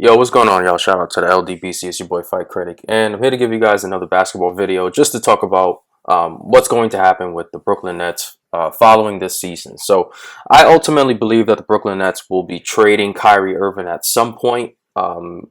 Yo, what's going on, y'all? Shout out to the lDBC. It's your boy Fight Critic, and I'm here to give you guys another basketball video just to talk about what's going to happen with the Brooklyn Nets following this season. So, I ultimately believe that the Brooklyn Nets will be trading Kyrie Irving at some point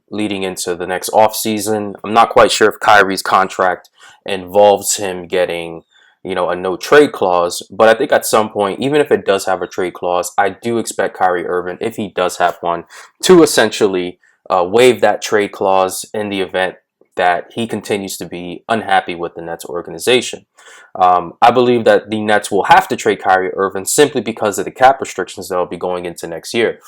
leading into the next offseason. I'm not quite sure if Kyrie's contract involves him getting a no trade clause, but I think at some point, even if it does have a trade clause, I do expect Kyrie Irving, if he does have one, to essentially waive that trade clause in the event that he continues to be unhappy with the Nets organization. I believe that the Nets will have to trade Kyrie Irving simply because of the cap restrictions that will be going into next year.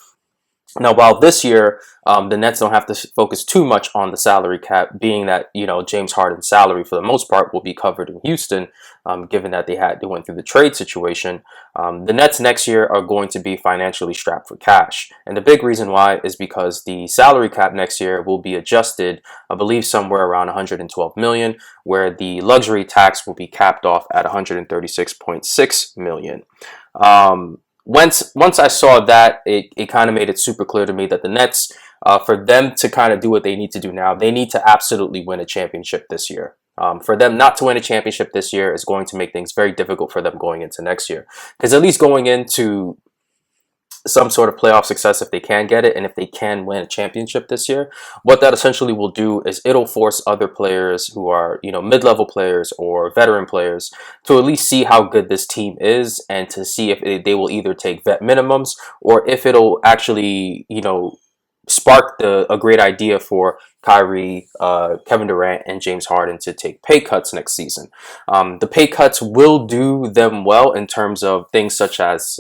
Now, while this year the Nets don't have to focus too much on the salary cap, being that James Harden's salary for the most part will be covered in Houston, given that they went through the trade situation. The Nets next year are going to be financially strapped for cash, and the big reason why is because the salary cap next year will be adjusted, I believe, somewhere around 112 million, where the luxury tax will be capped off at 136.6 million. Once I saw that, it kind of made it super clear to me that the Nets, for them to kind of do what they need to do now, they need to absolutely win a championship this year. For them not to win a championship this year is going to make things very difficult for them going into next year. Because at least going into some sort of playoff success, if they can get it, and if they can win a championship this year, what that essentially will do is it'll force other players who are mid-level players or veteran players to at least see how good this team is, and to see if they will either take vet minimums or if it'll actually spark a great idea for Kyrie, Kevin Durant, and James Harden to take pay cuts next season. The pay cuts will do them well in terms of things such as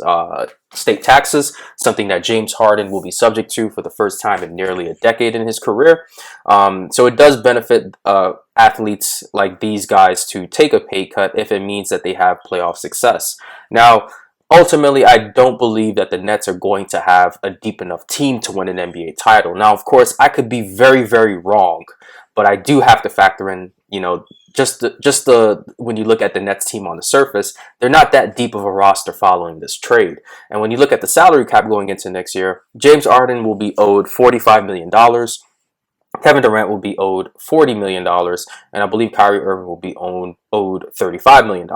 state taxes, something that James Harden will be subject to for the first time in nearly a decade in his career. So it does benefit athletes like these guys to take a pay cut if it means that they have playoff success. Now, ultimately, I don't believe that the Nets are going to have a deep enough team to win an NBA title. Now, of course, I could be very, very wrong, but I do have to factor in, when you look at the Nets team on the surface, they're not that deep of a roster following this trade. And when you look at the salary cap going into next year, James Harden will be owed $45 million. Kevin Durant will be owed $40 million, and I believe Kyrie Irving will be owed $35 million.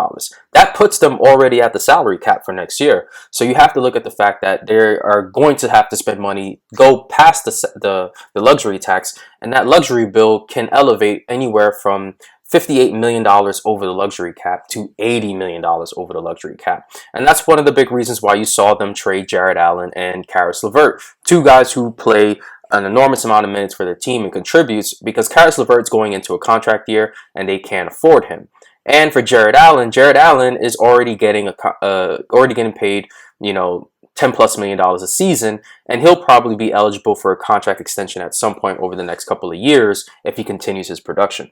That puts them already at the salary cap for next year. So you have to look at the fact that they are going to have to spend money, go past the luxury tax, and that luxury bill can elevate anywhere from $58 million over the luxury cap to $80 million over the luxury cap. And that's one of the big reasons why you saw them trade Jarrett Allen and Caris LeVert, two guys who play an enormous amount of minutes for their team and contributes, because Caris LeVert's going into a contract year and they can't afford him. And for Jarrett Allen is already getting paid, $10+ million a season, and he'll probably be eligible for a contract extension at some point over the next couple of years if he continues his production.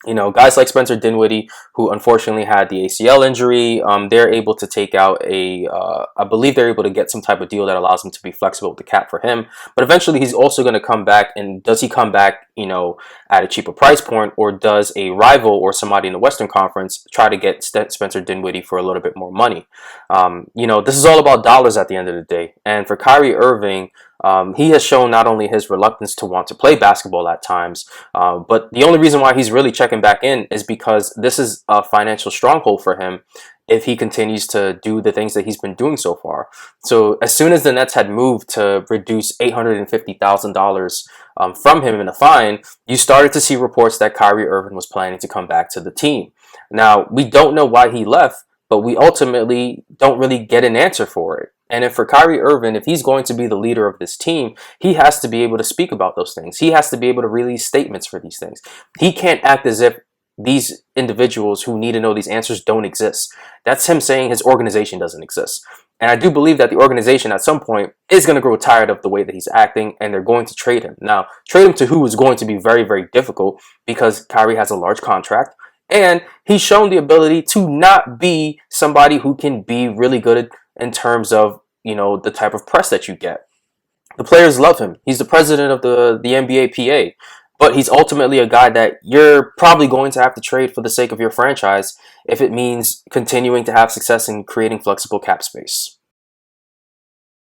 Guys like Spencer Dinwiddie, who unfortunately had the ACL injury, they're able to take out I believe they're able to get some type of deal that allows them to be flexible with the cap for him. But eventually he's also going to come back, and does he come back, at a cheaper price point, or does a rival or somebody in the Western Conference try to get Spencer Dinwiddie for a little bit more money? This is all about dollars at the end of the day. And for Kyrie Irving, he has shown not only his reluctance to want to play basketball at times, but the only reason why he's really checking back in is because this is a financial stronghold for him if he continues to do the things that he's been doing so far. So as soon as the Nets had moved to reduce $850,000 from him in a fine, you started to see reports that Kyrie Irving was planning to come back to the team. Now, we don't know why he left, but we ultimately don't really get an answer for it. And if for Kyrie Irving, if he's going to be the leader of this team, he has to be able to speak about those things. He has to be able to release statements for these things. He can't act as if these individuals who need to know these answers don't exist. That's him saying his organization doesn't exist. And I do believe that the organization at some point is going to grow tired of the way that he's acting, and they're going to trade him. Now, trade him to who is going to be very, very difficult, because Kyrie has a large contract. And he's shown the ability to not be somebody who can be really good in terms of, the type of press that you get. The players love him. He's the president of the NBA PA. But he's ultimately a guy that you're probably going to have to trade for the sake of your franchise if it means continuing to have success in creating flexible cap space.